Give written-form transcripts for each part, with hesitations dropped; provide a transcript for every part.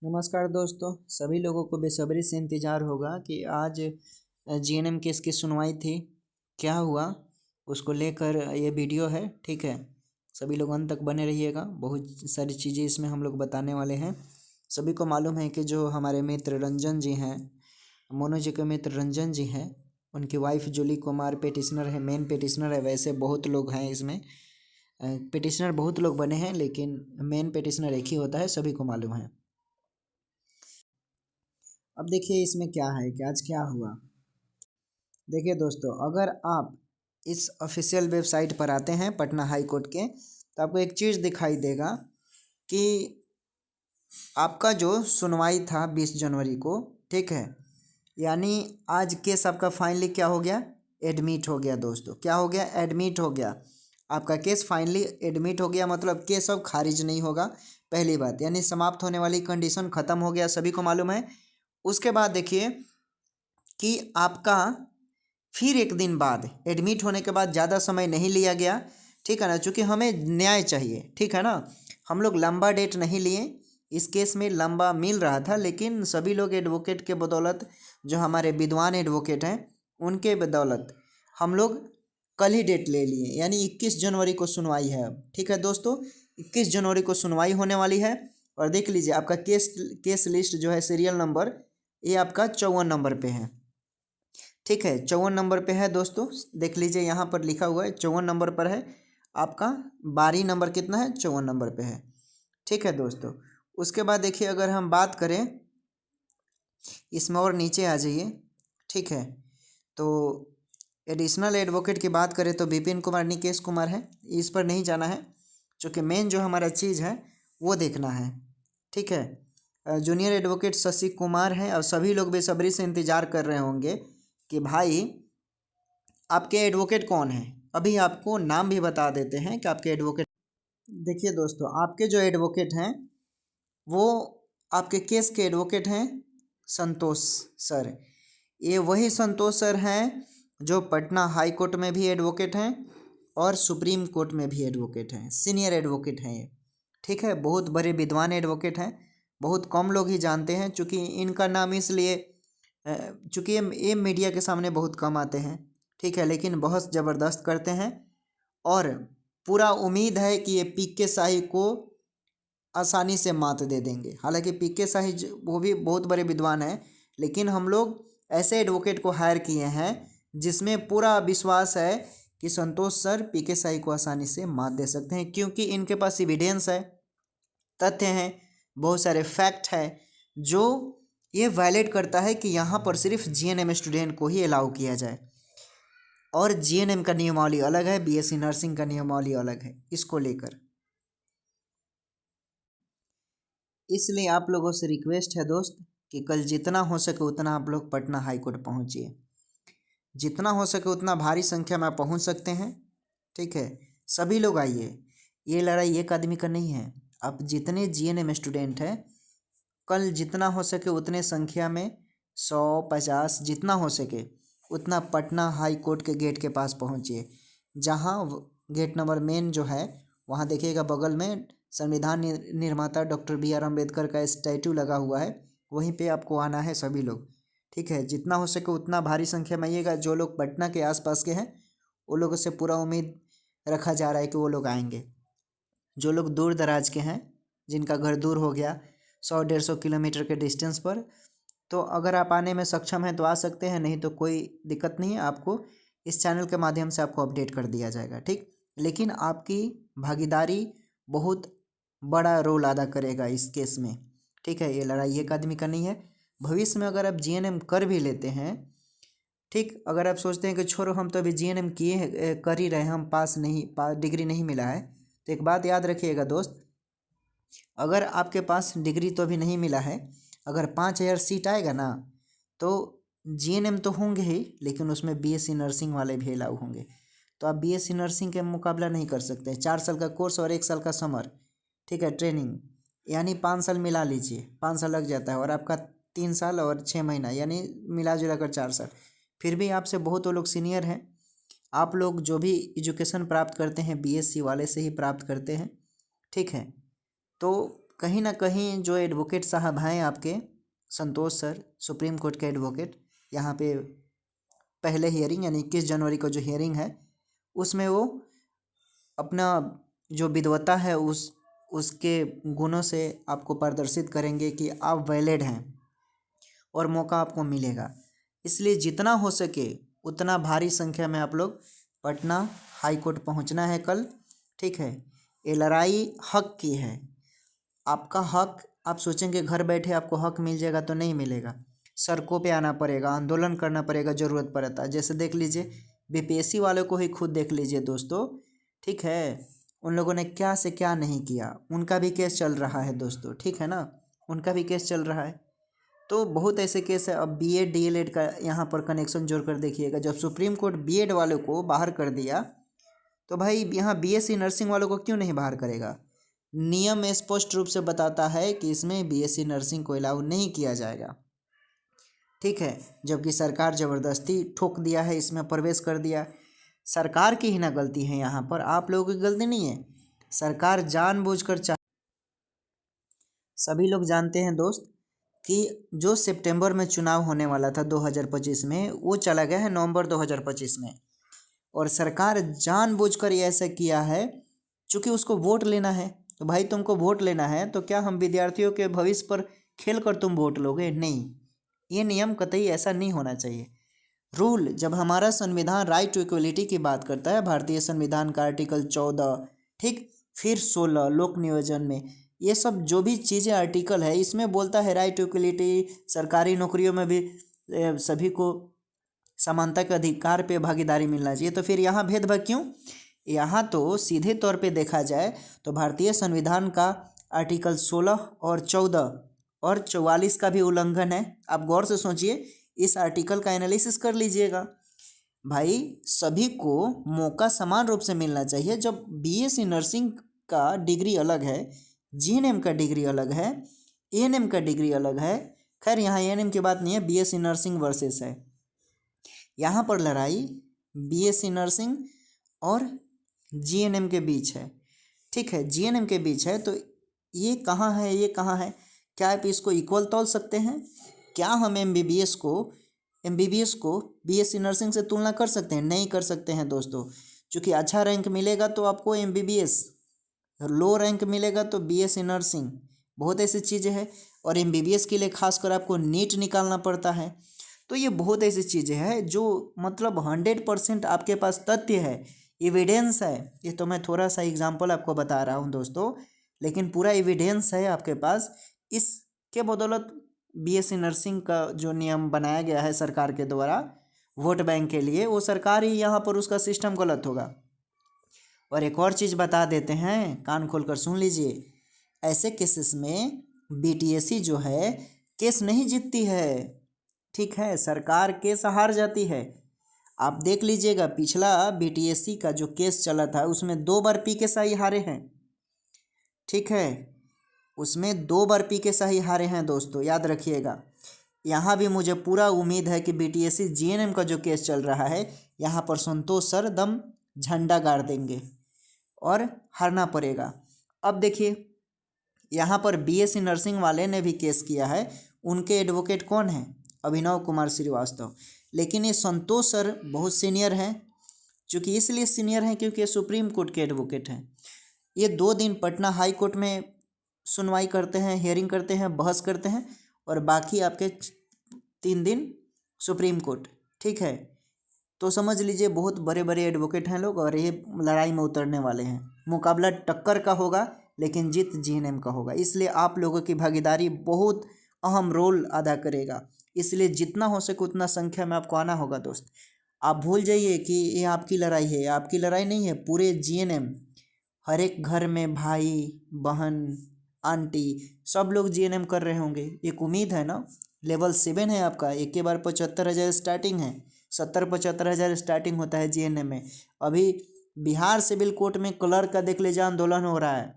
नमस्कार दोस्तों, सभी लोगों को बेसब्री से इंतज़ार होगा कि आज जीएनएम केस की सुनवाई थी, क्या हुआ उसको लेकर ये वीडियो है। ठीक है, सभी लोग अंत तक बने रहिएगा। बहुत सारी चीज़ें इसमें हम लोग बताने वाले हैं। सभी को मालूम है कि जो हमारे मित्र रंजन जी हैं, मोनू जी के मित्र रंजन जी हैं, उनकी वाइफ जूली कुमार पेटिशनर है, मेन पेटिशनर है। वैसे बहुत लोग हैं इसमें, पेटिशनर बहुत लोग बने हैं, लेकिन मेन पेटिशनर एक ही होता है, सभी को मालूम है। अब देखिए इसमें क्या है कि आज क्या हुआ। देखिए दोस्तों, अगर आप इस ऑफिशियल वेबसाइट पर आते हैं पटना हाई कोर्ट के, तो आपको एक चीज़ दिखाई देगा कि आपका जो सुनवाई था 20 जनवरी को, ठीक है, यानी आज केस आपका फाइनली क्या हो गया, एडमिट हो गया। दोस्तों क्या हो गया, एडमिट हो गया। आपका केस फाइनली एडमिट हो गया, मतलब केस अब खारिज नहीं होगा। पहली बात, यानी समाप्त होने वाली कंडीशन ख़त्म हो गया, सभी को मालूम है। उसके बाद देखिए कि आपका फिर एक दिन बाद एडमिट होने के बाद ज़्यादा समय नहीं लिया गया, ठीक है ना, चूँकि हमें न्याय चाहिए, ठीक है ना। हम लोग लंबा डेट नहीं लिए, इस केस में लंबा मिल रहा था, लेकिन सभी लोग एडवोकेट के बदौलत, जो हमारे विद्वान एडवोकेट हैं उनके बदौलत हम लोग कल ही डेट ले लिए, यानी 21 जनवरी को सुनवाई है अब। ठीक है दोस्तों, 21 जनवरी को सुनवाई होने वाली है। और देख लीजिए आपका केस लिस्ट जो है, सीरियल नंबर ये आपका 54 नंबर पे है। ठीक है, 54 नंबर पे है दोस्तों, देख लीजिए यहाँ पर लिखा हुआ है 54 नंबर पर है आपका। बारी नंबर कितना है, 54 नंबर पे है। ठीक है दोस्तों, उसके बाद देखिए अगर हम बात करें इसमें और नीचे आ जाइए, ठीक है, तो एडिशनल एडवोकेट की बात करें तो विपिन कुमार निकेश कुमार है, इस पर नहीं जाना है, चूँकि मेन जो हमारा चीज़ है वो देखना है। ठीक है, जूनियर एडवोकेट शशि कुमार हैं, और सभी लोग बेसब्री से इंतज़ार कर रहे होंगे कि भाई आपके एडवोकेट कौन हैं। अभी आपको नाम भी बता देते हैं कि आपके एडवोकेट। देखिए दोस्तों, आपके जो एडवोकेट हैं वो आपके केस के एडवोकेट हैं संतोष सर। ये वही संतोष सर हैं जो पटना हाई कोर्ट में भी एडवोकेट हैं और सुप्रीम कोर्ट में भी एडवोकेट हैं, सीनियर एडवोकेट हैं ये। ठीक है, बहुत बड़े विद्वान एडवोकेट हैं, बहुत कम लोग ही जानते हैं, चूँकि इनका नाम इसलिए चूँकि ये मीडिया के सामने बहुत कम आते हैं। ठीक है, लेकिन बहुत ज़बरदस्त करते हैं, और पूरा उम्मीद है कि ये पीके शाही को आसानी से मात दे देंगे। हालांकि पीके शाही वो भी बहुत बड़े विद्वान हैं, लेकिन हम लोग ऐसे एडवोकेट को हायर किए हैं जिसमें पूरा विश्वास है कि संतोष सर पीके शाही को आसानी से मात दे सकते हैं, क्योंकि इनके पास एविडेंस है, तथ्य हैं, बहुत सारे फैक्ट है जो ये वायलेट करता है कि यहाँ पर सिर्फ जीएनएम स्टूडेंट को ही अलाउ किया जाए। और जीएनएम का नियमावली अलग है, बीएससी नर्सिंग का नियमावली अलग है, इसको लेकर। इसलिए आप लोगों से रिक्वेस्ट है दोस्त कि कल जितना हो सके उतना आप लोग पटना हाई कोर्ट पहुँचिए, जितना हो सके उतना भारी संख्या में पहुँच सकते हैं। ठीक है, सभी लोग आइए, ये लड़ाई एक आदमी का नहीं है। आप जितने जीएनएम स्टूडेंट हैं, कल जितना हो सके उतने संख्या में 100-50 जितना हो सके उतना पटना हाई कोर्ट के गेट के पास पहुँचिए, जहाँ गेट नंबर मेन जो है वहाँ देखिएगा बगल में संविधान निर्माता डॉक्टर बी.आर. अम्बेडकर का स्टैचू लगा हुआ है, वहीं पे आपको आना है सभी लोग। ठीक है, जितना हो सके उतना भारी संख्या में आइएगा। जो लोग पटना के आसपास के हैं वो लोगों से पूरा उम्मीद रखा जा रहा है कि वो लोग आएंगे। जो लोग दूर दराज के हैं, जिनका घर दूर हो गया 100-150 किलोमीटर के डिस्टेंस पर, तो अगर आप आने में सक्षम हैं तो आ सकते हैं, नहीं तो कोई दिक्कत नहीं है, आपको इस चैनल के माध्यम से आपको अपडेट कर दिया जाएगा। ठीक, लेकिन आपकी भागीदारी बहुत बड़ा रोल अदा करेगा इस केस में। ठीक है, ये लड़ाई एक आदमी का नहीं है। भविष्य में अगर आप जीएनएम कर भी लेते हैं, ठीक, अगर आप सोचते हैं कि छोड़ो हम तो अभी जीएनएम किए कर ही रहे हैं, हम पास नहीं डिग्री नहीं मिला है, तो एक बात याद रखिएगा दोस्त, अगर आपके पास डिग्री तो अभी नहीं मिला है, अगर 5000 सीट आएगा ना, तो जीएनएम तो होंगे ही, लेकिन उसमें बीएससी नर्सिंग वाले भी अलाउ होंगे। तो आप बीएससी नर्सिंग के मुकाबला नहीं कर सकते। 4 साल का कोर्स और 1 साल का समर, ठीक है, ट्रेनिंग, यानी 5 साल मिला लीजिए, 5 साल लग जाता है, और आपका 3 साल और 6 महीना, यानी मिला जुला कर 4 साल। फिर भी आपसे बहुत वो लोग सीनियर हैं। आप लोग जो भी एजुकेशन प्राप्त करते हैं बीएससी वाले से ही प्राप्त करते हैं। ठीक है, तो कहीं ना कहीं जो एडवोकेट साहब हैं आपके संतोष सर, सुप्रीम कोर्ट के एडवोकेट, यहाँ पे पहले हियरिंग यानी 21 जनवरी को जो हियरिंग है उसमें वो अपना जो विद्वता है उसके गुणों से आपको प्रदर्शित करेंगे कि आप वैलिड हैं और मौका आपको मिलेगा। इसलिए जितना हो सके उतना भारी संख्या में आप लोग पटना हाई कोर्ट पहुँचना है कल, ठीक है। ये लड़ाई हक की है, आपका हक। आप सोचेंगे घर बैठे आपको हक मिल जाएगा, तो नहीं मिलेगा, सड़कों पे आना पड़ेगा, आंदोलन करना पड़ेगा, ज़रूरत पड़ता है। जैसे देख लीजिए बीपीएससी वालों को ही खुद देख लीजिए दोस्तों, ठीक है। उन लोगों ने क्या से क्या नहीं किया, उनका भी केस चल रहा है दोस्तों, ठीक है ना, उनका भी केस चल रहा है। तो बहुत ऐसे केस है। अब बीएड डीएलएड का यहाँ पर कनेक्शन जोड़कर देखिएगा, जब सुप्रीम कोर्ट बीएड वालों को बाहर कर दिया तो भाई यहाँ बीएससी नर्सिंग वालों को क्यों नहीं बाहर करेगा। नियम स्पष्ट रूप से बताता है कि इसमें बीएससी नर्सिंग को अलाउ नहीं किया जाएगा, ठीक है। जबकि सरकार ज़बरदस्ती ठोक दिया है, इसमें प्रवेश कर दिया। सरकार की ही ना गलती है, यहाँ पर आप लोगों की गलती नहीं है। सरकार जानबूझकर सभी लोग जानते हैं दोस्त कि जो सितंबर में चुनाव होने वाला था 2025 में, वो चला गया है नवंबर 2025 में। और सरकार जानबूझकर ये ऐसा किया है चूँकि उसको वोट लेना है। तो भाई तुमको वोट लेना है तो क्या हम विद्यार्थियों के भविष्य पर खेल कर तुम वोट लोगे? नहीं, ये नियम कतई ऐसा नहीं होना चाहिए। रूल, जब हमारा संविधान राइट टू इक्वलिटी की बात करता है, भारतीय संविधान का आर्टिकल 14, ठीक, फिर 16 लोक नियोजन में, ये सब जो भी चीज़ें आर्टिकल है इसमें बोलता है राइट टू इक्वलिटी, सरकारी नौकरियों में भी सभी को समानता के अधिकार पे भागीदारी मिलना चाहिए। तो फिर यहाँ भेदभाव क्यों? यहाँ तो सीधे तौर पे देखा जाए तो भारतीय संविधान का आर्टिकल 16 और 14 और 44 का भी उल्लंघन है। आप गौर से सोचिए, इस आर्टिकल का एनालिसिस कर लीजिएगा। भाई सभी को मौका समान रूप से मिलना चाहिए। जब बीएससी नर्सिंग का डिग्री अलग है, जीएनएम का डिग्री अलग है, एएनएम का डिग्री अलग है। खैर यहाँ एएनएम की बात नहीं है, बीएससी नर्सिंग वर्सेस है। यहाँ पर लड़ाई बीएससी नर्सिंग और जीएनएम के बीच है, ठीक है, जीएनएम के बीच है। तो ये कहाँ है, ये कहाँ है? क्या आप इसको इक्वल तौल सकते हैं? क्या हम एमबीबीएस को बीएससी नर्सिंग से तुलना कर सकते हैं? नहीं कर सकते हैं दोस्तों। क्योंकि अच्छा रैंक मिलेगा तो आपको एमबीबीएस, लो रैंक मिलेगा तो बीएससी नर्सिंग, बहुत ऐसी चीज़ें हैं। और एमबीबीएस के लिए खासकर आपको नीट निकालना पड़ता है। तो ये बहुत ऐसी चीज़ें हैं जो मतलब 100% आपके पास तथ्य है, एविडेंस है। ये तो मैं थोड़ा सा एग्जांपल आपको बता रहा हूँ दोस्तों, लेकिन पूरा एविडेंस है आपके पास। इसके बदौलत बीएससी नर्सिंग का जो नियम बनाया गया है सरकार के द्वारा वोट बैंक के लिए, वो सरकार ही यहाँ पर उसका सिस्टम गलत होगा। और एक और चीज़ बता देते हैं, कान खोलकर सुन लीजिए, ऐसे केसेस में बीटीएससी जो है केस नहीं जीतती है, ठीक है, सरकार केस हार जाती है। आप देख लीजिएगा पिछला बीटीएससी का जो केस चला था उसमें 2 बार पीके शाही हारे हैं, ठीक है, उसमें 2 बार पीके शाही हारे हैं दोस्तों, याद रखिएगा। यहाँ भी मुझे पूरा उम्मीद है कि बीटीएससी जीएनएम का जो केस चल रहा है यहाँ पर संतोष सर दम झंडा गाड़ देंगे और हारना पड़ेगा। अब देखिए यहाँ पर बीएससी नर्सिंग वाले ने भी केस किया है, उनके एडवोकेट कौन है? अभिनव कुमार श्रीवास्तव। लेकिन ये संतोष सर बहुत सीनियर हैं, चूँकि इसलिए सीनियर हैं क्योंकि ये सुप्रीम कोर्ट के एडवोकेट हैं। ये 2 दिन पटना हाई कोर्ट में सुनवाई करते हैं, हियरिंग करते हैं, बहस करते हैं, और बाकी आपके 3 दिन सुप्रीम कोर्ट, ठीक है। तो समझ लीजिए बहुत बड़े बड़े एडवोकेट हैं लोग और ये लड़ाई में उतरने वाले हैं। मुकाबला टक्कर का होगा लेकिन जीत जीएनएम का होगा। इसलिए आप लोगों की भागीदारी बहुत अहम रोल अदा करेगा। इसलिए जितना हो सके उतना संख्या में आपको आना होगा दोस्त। आप भूल जाइए कि ये आपकी लड़ाई है, आपकी लड़ाई नहीं है, पूरे जीएनएम, हर एक घर में भाई बहन आंटी सब लोग जीएनएम कर रहे होंगे, एक उम्मीद है ना। लेवल 7 है आपका, एक के बार 75,000 स्टार्टिंग है, 70-75,000 स्टार्टिंग होता है जीएनएम में। अभी बिहार सिविल कोर्ट में क्लर्क का देख लीजिए आंदोलन हो रहा है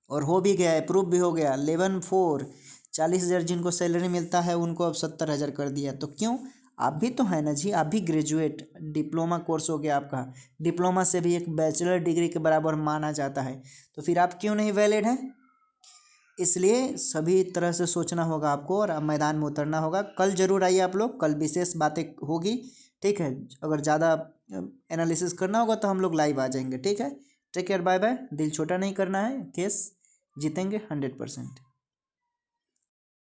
और हो भी गया, अप्रूव भी हो गया। 11/4 40,000 जिनको सैलरी मिलता है उनको अब 70,000 कर दिया। तो क्यों? आप भी तो है ना जी, आप भी ग्रेजुएट, डिप्लोमा कोर्स हो गया आपका, डिप्लोमा से भी एक बैचलर डिग्री के बराबर माना जाता है, तो फिर आप क्यों नहीं वैलिड हैं? इसलिए सभी तरह से सोचना होगा आपको और मैदान में उतरना होगा। कल ज़रूर आइए आप लोग, कल विशेष बातें होगी, ठीक है। अगर ज़्यादा एनालिसिस करना होगा तो हम लोग लाइव आ जाएंगे, ठीक है। Take care, bye bye. दिल छोटा नहीं करना है, केस जीतेंगे 100%।